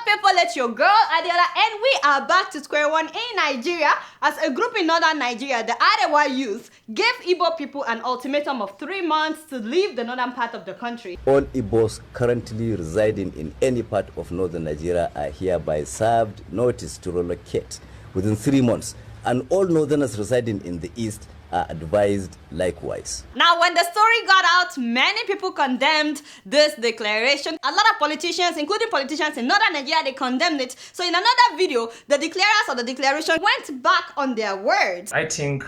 people, it's your girl Adeola, and we are back to square one in Nigeria as a group in northern Nigeria, the Adeola youth, gave Igbo people an ultimatum of 3 months to leave the northern part of the country. All Igbos currently residing in any part of northern Nigeria are hereby served notice to relocate within 3 months, and all northerners residing in the east are advised likewise. Now, when the story got out, many people condemned this declaration. A lot of politicians, including politicians in northern Nigeria, they condemned it. So in another video, the declarers of the declaration went back on their words. I think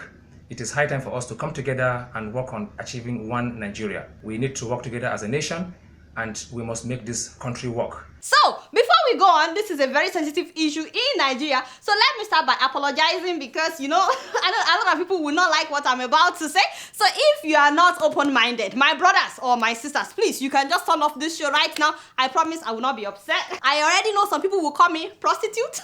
it is high time for us to come together and work on achieving one Nigeria. We need to work together as a nation, and we must make this country work. So, before we go on, this is a very sensitive issue in Nigeria. So let me start by apologizing because, you know, I know a lot of people will not like what I'm about to say. So if you are not open-minded, my brothers or my sisters, please, you can just turn off this show right now. I promise I will not be upset. I already know some people will call me prostitute.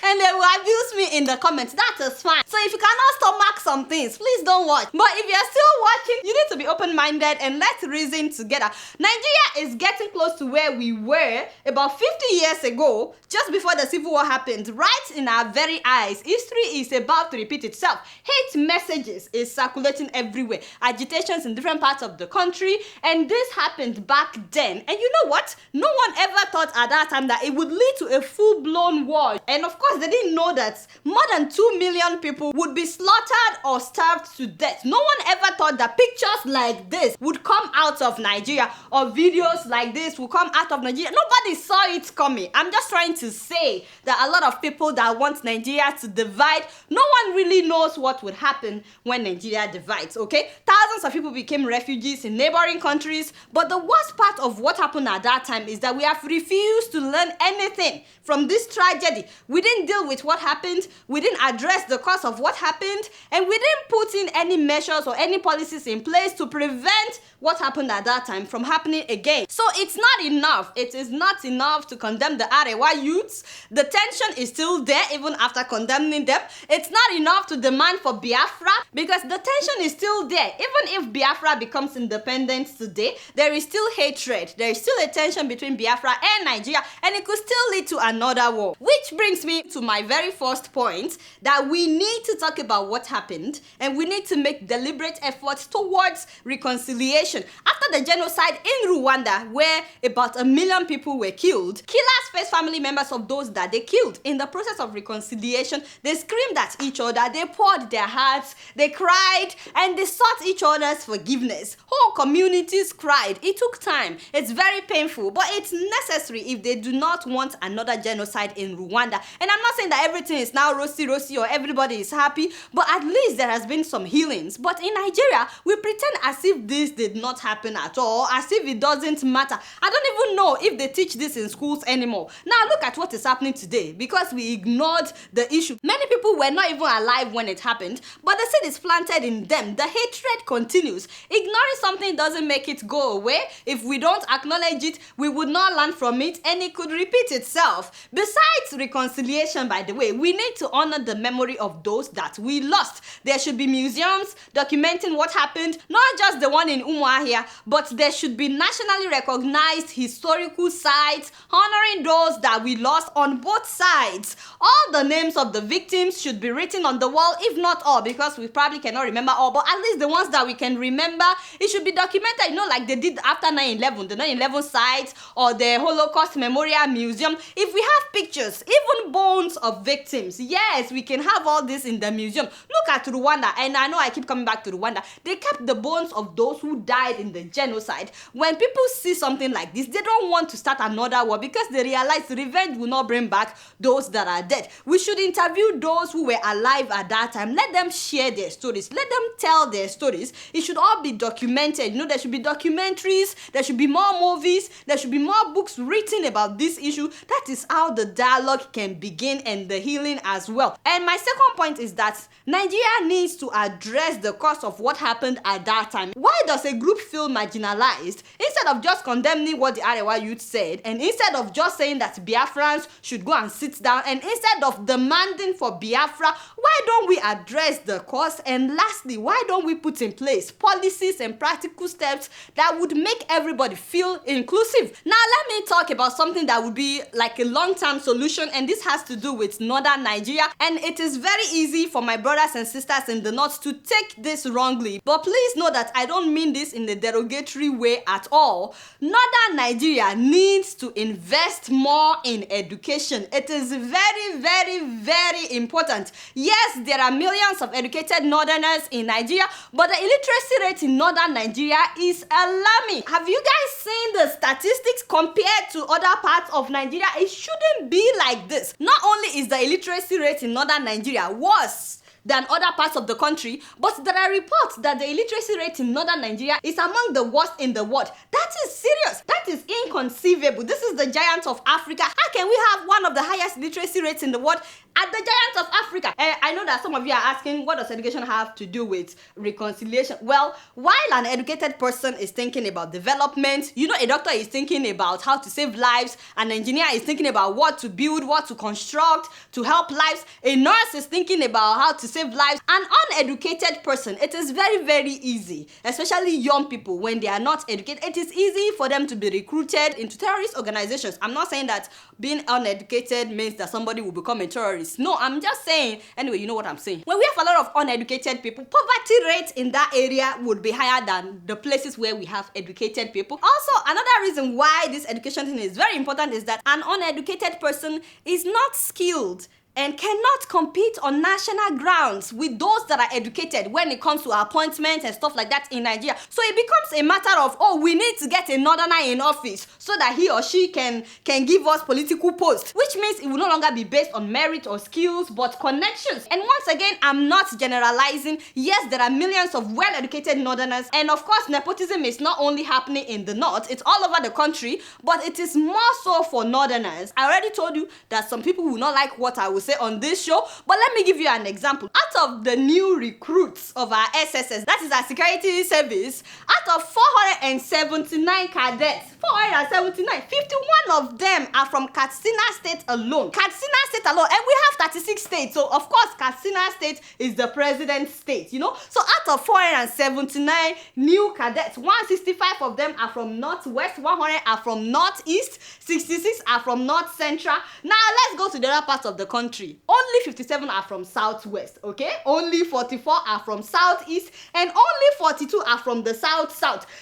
And they will abuse me in the comments. That is fine. So if you cannot stomach some things, please don't watch. But if you're still watching, you need to be open-minded and let's reason together. Nigeria is getting close to where we were about 50 years ago, just before the Civil War happened, right in our very eyes. History is about to repeat itself. Hate messages is circulating everywhere. Agitations in different parts of the country. And this happened back then. And you know what? No one ever thought at that time that it would lead to a full-blown war. And of course, they didn't know that more than 2 million people would be slaughtered or starved to death. No one ever thought that pictures like this would come out of Nigeria or videos like this will come out of Nigeria. Nobody saw it coming. I'm just trying to say that a lot of people that want Nigeria to divide, no one really knows what would happen when Nigeria divides, okay? Thousands of people became refugees in neighboring countries, but the worst part of what happened at that time is that we have refused to learn anything from this tragedy. We didn't deal with what happened, we didn't address the cause of what happened, and we didn't put in any measures or any policies in place to prevent what happened at that time from happening again. So it's not enough. It is not enough to condemn the Arewa youths. The tension is still there even after condemning them. It's not enough to demand for Biafra because the tension is still there. Even if Biafra becomes independent today, there is still hatred. There is still a tension between Biafra and Nigeria, and it could still lead to another war. Which brings me to my very first point, that we need to talk about what happened and we need to make deliberate efforts towards reconciliation. After the genocide in Rwanda, where about 1 million people were killed, killers faced family members of those that they killed. In the process of reconciliation, they screamed at each other, they poured their hearts, they cried, and they sought each other's forgiveness. Whole communities cried. It took time. It's very painful, but it's necessary if they do not want another genocide in Rwanda. And I'm not saying that everything is now rosy or everybody is happy, but at least there has been some healings. But in Nigeria, we pretend as if this did not happen at all, as if it doesn't matter. I don't even know if they teach this in schools anymore. Now look at what is happening today because we ignored the issue. Many people were not even alive when it happened, but the seed is planted in them. The hatred continues. Ignoring something doesn't make it go away. If we don't acknowledge it, we would not learn from it and it could repeat itself. Besides reconciliation, by the way, we need to honor the memory of those that we lost. There should be museums documenting what happened, not just the one in Umuahia, but there should be nationally recognized historical sites honoring those that we lost on both sides. All the names of the victims should be written on the wall, if not all, because we probably cannot remember all, but at least the ones that we can remember, it should be documented, you know, like they did after 9/11, the 9/11 sites or the Holocaust Memorial Museum. If we have pictures, even bones of victims, yes, we can have all this in the museum. Look at Rwanda, and I know I keep coming back to Rwanda. They kept the bones of those who died in the genocide. When people see something like this, they don't want to start another war because they realize revenge will not bring back those that are dead. We should interview those who were alive at that time. Let them share their stories. Let them tell their stories. It should all be documented. You know, there should be documentaries. There should be more movies. There should be more books written about this issue. That is how the dialogue can begin. again and the healing as well. And my second point is that Nigeria needs to address the cause of what happened at that time. Why does a group feel marginalized? Instead of just condemning what the Arewa youth said, and instead of just saying that Biafrans should go and sit down, and instead of demanding for Biafra, why don't we address the cause? And lastly, why don't we put in place policies and practical steps that would make everybody feel inclusive? Now let me talk about something that would be like a long-term solution, and this has to do with northern Nigeria. And it is very easy for my brothers and sisters in the north to take this wrongly, but please know that I don't mean this in a derogatory way at all. Northern Nigeria needs to invest more in education. It is very, very, very important. Yes, there are millions of educated northerners in Nigeria, but the illiteracy rate in northern Nigeria is alarming. Have you guys seen the statistics compared to other parts of Nigeria? It shouldn't be like this. Not only is the illiteracy rate in northern Nigeria worse than other parts of the country, but there are reports that the illiteracy rate in northern Nigeria is among the worst in the world. That is serious. That is inconceivable. This is the giant of Africa. How can we have one of the highest literacy rates in the world at the giant of Africa? I know that some of you are asking, what does education have to do with reconciliation? Well, while an educated person is thinking about development, you know, a doctor is thinking about how to save lives, an engineer is thinking about what to build, what to construct to help lives, a nurse is thinking about how to save lives. An uneducated person, it is very, very easy, especially young people, when they are not educated, it is easy for them to be recruited into terrorist organizations. I'm not saying that being uneducated means that somebody will become a terrorist. No, I'm just saying, anyway, you know what I'm saying. When we have a lot of uneducated people, poverty rate in that area would be higher than the places where we have educated people. Also, another reason why this education thing is very important is that an uneducated person is not skilled and cannot compete on national grounds with those that are educated when it comes to appointments and stuff like that in Nigeria. So it becomes a matter of, oh, we need to get a northerner in office so that he or she can give us political posts, which means it will no longer be based on merit or skills, but connections. And once again, I'm not generalizing. Yes, there are millions of well-educated northerners, and of course, nepotism is not only happening in the north, it's all over the country, but it is more so for northerners. I already told you that some people will not like what I will say on this show, but let me give you an example. Out of the new recruits of our SSS, that is our security service, out of 479 cadets, 479, 51 of them are from Katsina State alone. Katsina State alone, and we have 36 states, so of course Katsina State is the president's state, you know. So out of 479 new cadets, 165 of them are from Northwest, 100 are from Northeast, 66 are from North Central. Now let's go to the other parts of the country. Only 57 are from Southwest, okay? Only 44 are from Southeast, and only 42 are from the South.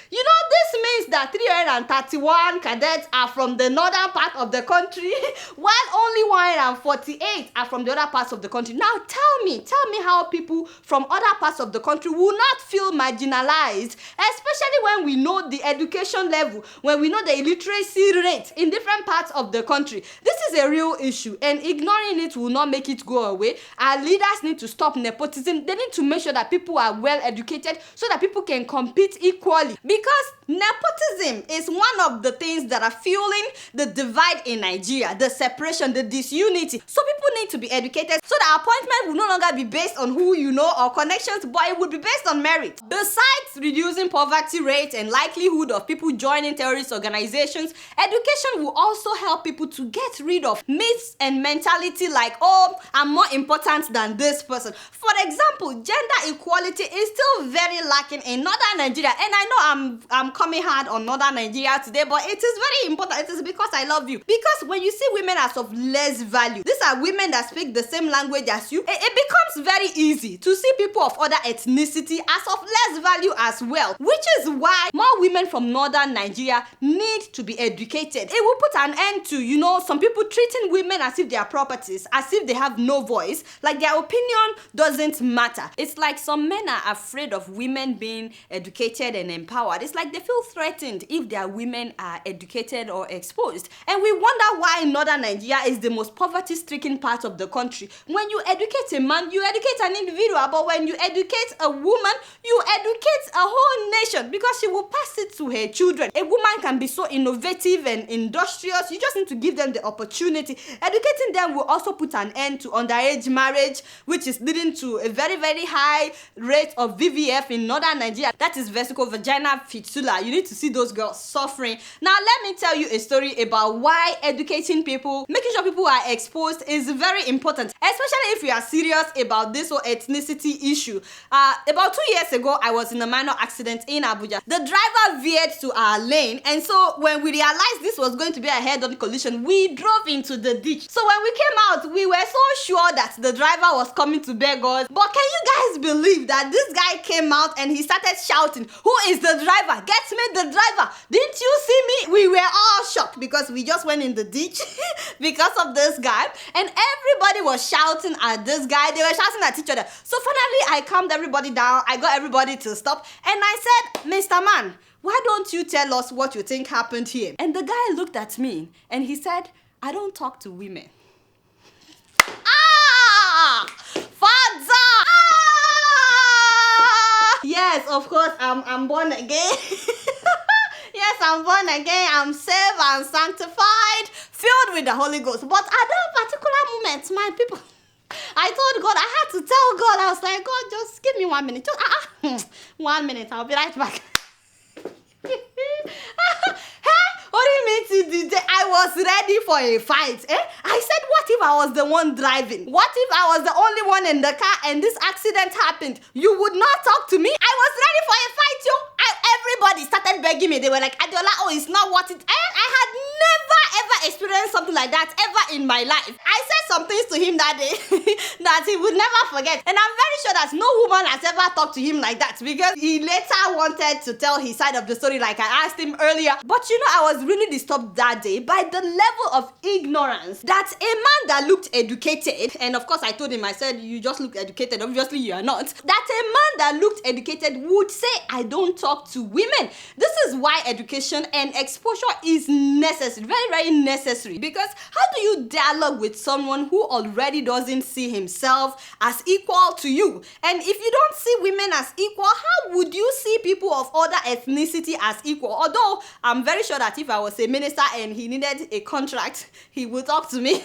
You know, this means that 331 cadets are from the northern part of the country, while only 148 are from the other parts of the country. Now tell me how people from other parts of the country will not feel marginalized, especially when we know the education level, when we know the illiteracy rate in different parts of the country. This is a real issue, and ignoring it will not make it go away. Our leaders need to stop nepotism. They need to make sure that people are well educated so that people can compete equally, because nepotism is one of the things that are fueling the divide in Nigeria, the separation, the disunity. So people need to be educated so that appointment will no longer be based on who you know or connections, but it would be based on merit. Besides reducing poverty rate and likelihood of people joining terrorist organizations, education will also help people to get rid of myths and mentality like, oh, I'm more important than this person. For example, gender equality is still very lacking in northern Nigeria, and I know I'm coming hard on northern Nigeria today, but it is very important. It is because I love you. Because when you see women as of less value, these are women that speak the same language as you, it becomes very easy to see people of other ethnicity as of less value as well, which is why more women from northern Nigeria need to be educated. It will put an end to, you know, some people treating women as if they are properties, as if they have no voice, like their opinion doesn't matter. It's like some men are afraid of women being educated and empowered. It's like they feel threatened if their women are educated or exposed. And we wonder why northern Nigeria is the most poverty-stricken part of the country. When you educate a man, you educate an individual, but when you educate a woman, you educate a whole nation, because she will pass it to her children. A woman can be so innovative and industrious. You just need to give them the opportunity. Educating them will also put put an end to underage marriage, which is leading to a very, very high rate of VVF in northern Nigeria. That is vesico vaginal fistula. You need to see those girls suffering. Now, let me tell you a story about why educating people, making sure people are exposed is very important, especially if you are serious about this whole ethnicity issue. About 2 years ago, I was in a minor accident in Abuja. The driver veered to our lane, and so when we realized this was going to be a head-on collision, we drove into the ditch. So when we came out, we were so sure that the driver was coming to beg us. But can you guys believe that this guy came out and he started shouting, "Who is the driver? Get me the driver! Didn't you see me?" We were all shocked because we just went in the ditch because of this guy, and everybody was shouting at this guy. They were shouting at each other. So finally, I calmed everybody down. I got everybody to stop, and I said, "Mr. Man, why don't you tell us what you think happened here?" And the guy looked at me and he said, "I don't talk to women." Father! Yes, of course, I'm born again. Yes, I'm born again. I'm saved and sanctified, filled with the Holy Ghost. But at that particular moment, my people, I told God, I had to tell God, I was like, "God, just give me 1 minute. Just 1 minute, I'll be right back." What do you mean I was ready for a fight? I said, what if I was the one driving? What if I was the only one in the car and this accident happened? You would not talk to me? I was ready for a fight, yo. Everybody started begging me. They were like, "Adeola, oh, it's not worth it." I had never ever experienced something like that ever in my life. I said some things to him that day that he would never forget. And I'm very sure that no woman has ever talked to him like that, because he later wanted to tell his side of the story like I asked him earlier. But you know, I was really disturbed that day by the level of ignorance that a man that looked educated, and of course I told him, I said, "You just look educated, obviously you are not," that a man that looked educated would say, "I don't talk to women." This is why education and exposure is necessary, very, very necessary, because how do you dialogue with someone who already doesn't see himself as equal to you? And if you don't see women as equal, how would you see people of other ethnicity as equal? Although I'm very sure that if I was a minister and he needed a contract, he would talk to me.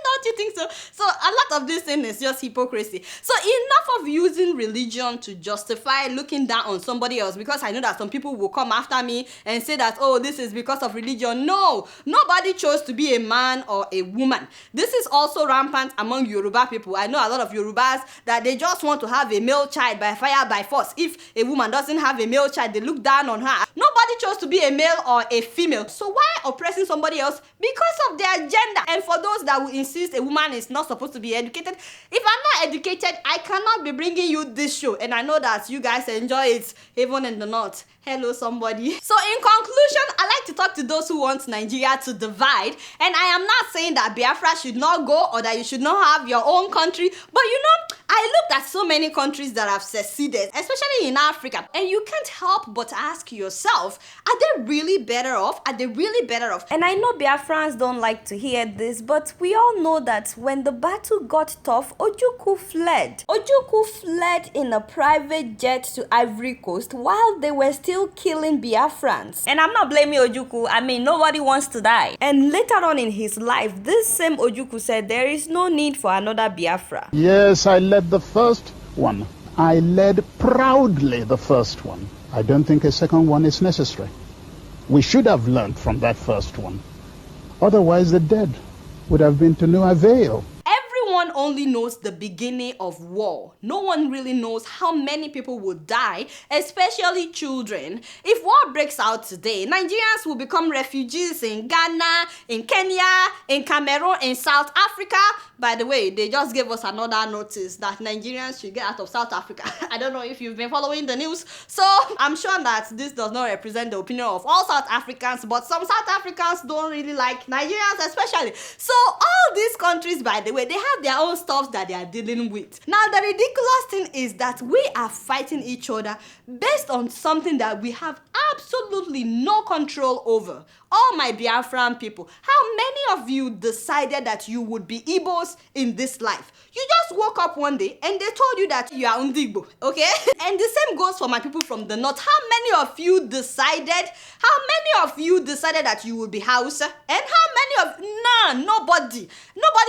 Don't you think so? So a lot of this thing is just hypocrisy. So enough of using religion to justify looking down on somebody else, because I know that some people will come after me and say that, "Oh, this is because of religion." No, nobody chose to be a man or a woman. This is also rampant among Yoruba people. I know a lot of Yorubas that they just want to have a male child by fire, by force. If a woman doesn't have a male child, they look down on her. Nobody chose to be a male or a female. So why oppressing somebody else because of their gender? And for those that will insist a woman is not supposed to be educated, if I'm not educated, I cannot be bringing you this show. And I know that you guys enjoy it even in the north. Hello, somebody. So in conclusion, I like to talk to those who want Nigeria to divide. And I am not saying that Biafra should not go or that you should not have your own country. But you know, I looked at so many countries that have seceded, especially in Africa. And you can't help but ask yourself, are they really better off? Are they really better off? And I know Biafrans don't like to hear this, but we all know that when the battle got tough, Ojukwu fled. Ojukwu fled in a private jet to Ivory Coast while they were still killing Biafrans. And I'm not blaming Ojukwu. I mean, nobody wants to die. And later on in his life, this same Ojukwu said there is no need for another Biafra. Yes, I led the first one. I led proudly the first one. I don't think a second one is necessary. We should have learned from that first one. Otherwise, the dead would have been to no avail. Everyone only knows the beginning of war. No one really knows how many people will die, especially children. If war breaks out today, Nigerians will become refugees in Ghana, in Kenya, in Cameroon, in South Africa. By the way, they just gave us another notice that Nigerians should get out of South Africa. I don't know if you've been following the news. So I'm sure that this does not represent the opinion of all South Africans, but some South Africans don't really like Nigerians especially. So all these countries, by the way, they have their own stuff that they are dealing with. Now, the ridiculous thing is that we are fighting each other based on something that we have absolutely no control over. All my Biafran people, how many of you decided that you would be Igbos in this life? You just woke up one day and they told you that you are Ndigbo, okay? And the same goes for my people from the north. How many of you decided that you would be Hausa? And how many of, none, nobody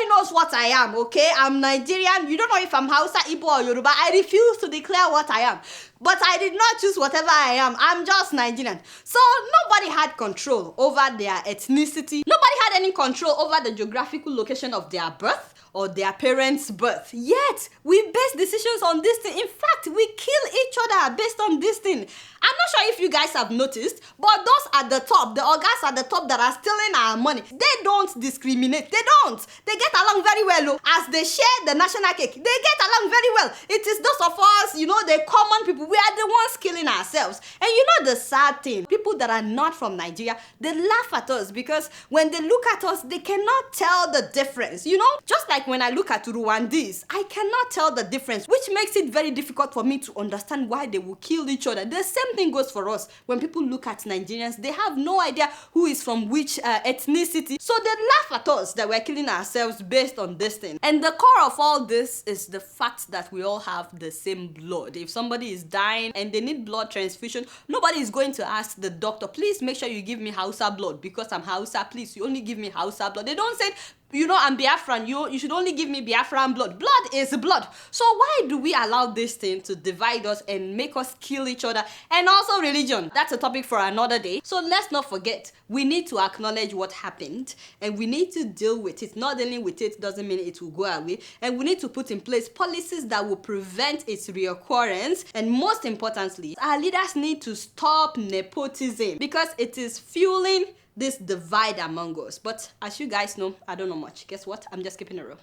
knows what I am, okay? I'm Nigerian. You don't know if I'm Hausa, Igbo or Yoruba. I refuse to declare what I am. But I did not choose whatever I am. I'm just Nigerian. So nobody had control over their ethnicity. Nobody had any control over the geographical location of their birth or their parents' birth. Yet, we base decisions on this thing. In fact, we kill each other based on this thing. I'm not sure if you guys have noticed, but those at the top, the organs at the top that are stealing our money, they don't discriminate. They don't. They get along very well. As they share the national cake, they get along very well. It is those of us, the common people, we are the ones killing ourselves. And the sad thing, people that are not from Nigeria, they laugh at us because when they look at us, they cannot tell the difference. Just like when I look at Rwandese, I cannot tell the difference, which makes it very difficult for me to understand why they will kill each other. The same thing goes for us. When people look at Nigerians, they have no idea who is from which ethnicity. So they laugh at us that we're killing ourselves based on this thing. And the core of all this is the fact that we all have the same blood. If somebody is dying and they need blood transfusion, nobody is going to ask the doctor, please make sure you give me Hausa blood because I'm Hausa, please, you only give me Hausa blood. They don't say, I'm Biafran, you should only give me Biafran blood. Blood is blood. So why do we allow this thing to divide us and make us kill each other? And also religion. That's a topic for another day. So let's not forget, we need to acknowledge what happened and we need to deal with it. Not dealing with it doesn't mean it will go away. And we need to put in place policies that will prevent its reoccurrence. And most importantly, our leaders need to stop nepotism because it is fueling this divide among us. But as you guys know, I don't know much. Guess what? I'm just keeping it real.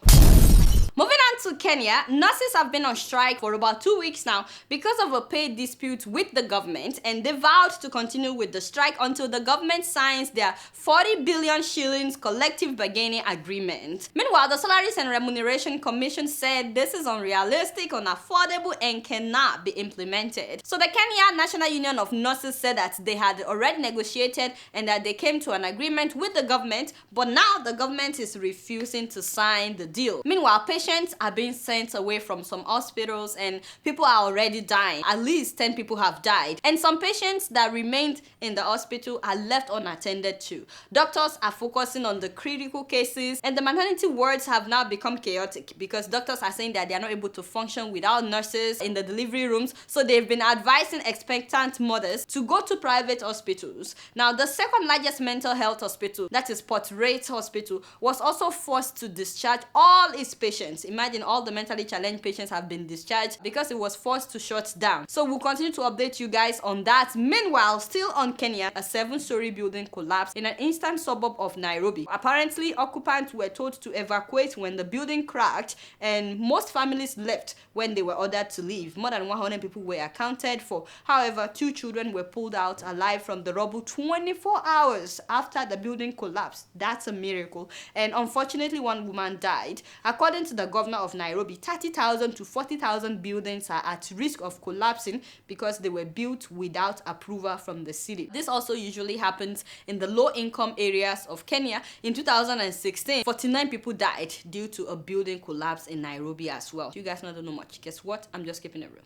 Moving on to Kenya, nurses have been on strike for about 2 weeks now because of a pay dispute with the government, and they vowed to continue with the strike until the government signs their 40 billion shillings collective bargaining agreement. Meanwhile, the Salaries and Remuneration Commission said this is unrealistic, unaffordable, and cannot be implemented. So the Kenya National Union of Nurses said that they had already negotiated and that they came to an agreement with the government, but now the government is refusing to sign the deal. Meanwhile, patients are being sent away from some hospitals and people are already dying. At least 10 people have died. And some patients that remained in the hospital are left unattended too. Doctors are focusing on the critical cases, and the maternity wards have now become chaotic because doctors are saying that they are not able to function without nurses in the delivery rooms. So they've been advising expectant mothers to go to private hospitals. Now, the second largest mental health hospital, that is Port Reitz Hospital, was also forced to discharge all its patients. Imagine all the mentally challenged patients have been discharged because it was forced to shut down. So we'll continue to update you guys on that. Meanwhile, still on Kenya, a 7-story building collapsed in an eastern suburb of Nairobi. Apparently, occupants were told to evacuate when the building cracked, and most families left when they were ordered to leave. More than 100 people were accounted for. However, 2 children were pulled out alive from the rubble 24 hours after the building collapsed. That's a miracle. And unfortunately, 1 woman died. According to the governor of Nairobi, 30,000 to 40,000 buildings are at risk of collapsing because they were built without approval from the city. This also usually happens in the low-income areas of Kenya. In 2016, 49 people died due to a building collapse in Nairobi as well. You guys don't know much. Guess what? I'm just keeping it real.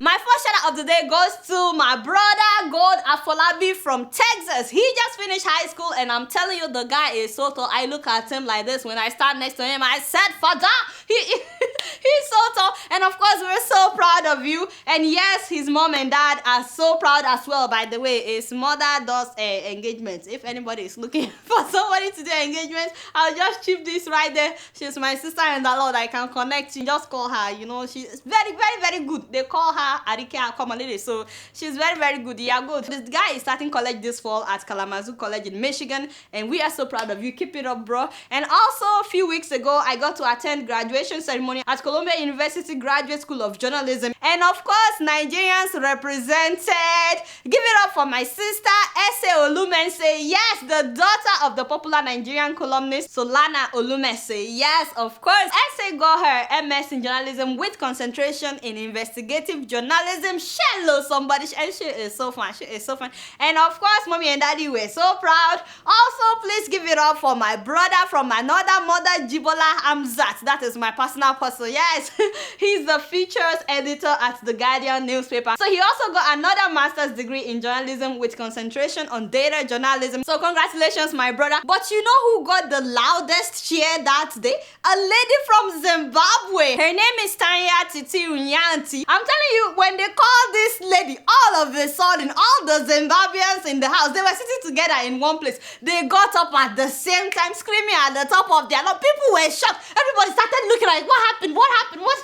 My first shout out of the day goes to my brother God Afolabi from Texas. He just finished high school and I'm telling you, the guy is so tall. I look at him like this. When I stand next to him, I said, Father, he's so tall. And of course, we're so proud of you. And yes, his mom and dad are so proud as well. By the way, his mother does engagements. If anybody is looking for somebody to do engagements, I'll just chip this right there. She's my sister in the Lord. I can connect you. Just call her. She's very, very, very good. They call her Arike Akomalele. So she's very, very good. Yeah, good. This guy is starting college this fall at Kalamazoo College in Michigan. And we are so proud of you. Keep it up, bro. And also, a few weeks ago, I got to attend graduation ceremony at Columbia University Graduate School of Journalism. And of course, Nigerians represented. Give it up for my sister, Ese Olumense. Yes, the daughter of the popular Nigerian columnist Solana Olumense. Yes, of course. Ese got her MS in journalism with concentration in investigative journalism. Hello, somebody. And she is so fun. She is so fun. And of course, mommy and daddy were so proud. Also, please give it up for my brother from another mother, Jibola Hamzat. That is my personal person. Yes, he's the features editor at the Guardian newspaper. So he also got another master's degree in journalism with concentration on data journalism. So congratulations, my brother. But you know who got the loudest cheer that day? A lady from Zimbabwe. Her name is Tanya Titi Unyanti. I'm telling you, when they called this lady, all of a sudden, all the Zimbabweans in the house, they were sitting together in one place. They got up at the same time, screaming at the top of their lungs. People were shocked. Everybody started looking like, what happened? What happened? What?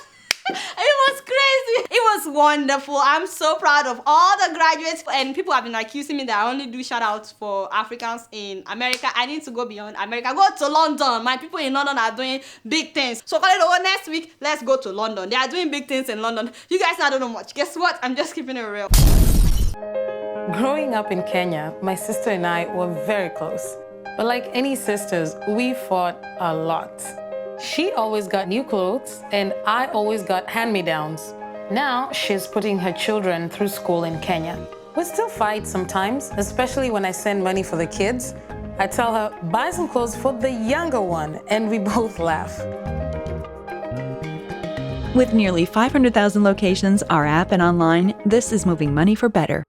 It was crazy. It was wonderful. I'm so proud of all the graduates, and people have been accusing me that I only do shout outs for Africans in America. I need to go beyond America. Go to London. My people in London are doing big things. So next week, let's go to London. They are doing big things in London. You guys don't know much. Guess what? I'm just keeping it real. Growing up in Kenya, my sister and I were very close. But like any sisters, we fought a lot. She always got new clothes, and I always got hand-me-downs. Now, she's putting her children through school in Kenya. We still fight sometimes, especially when I send money for the kids. I tell her, buy some clothes for the younger one, and we both laugh. With nearly 500,000 locations, our app and online, this is moving money for better.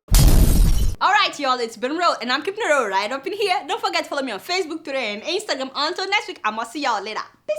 Alright, y'all, it's been real, and I'm keeping it real right up in here. Don't forget to follow me on Facebook, Twitter, and Instagram. Until next week, I'ma see y'all later. Peace.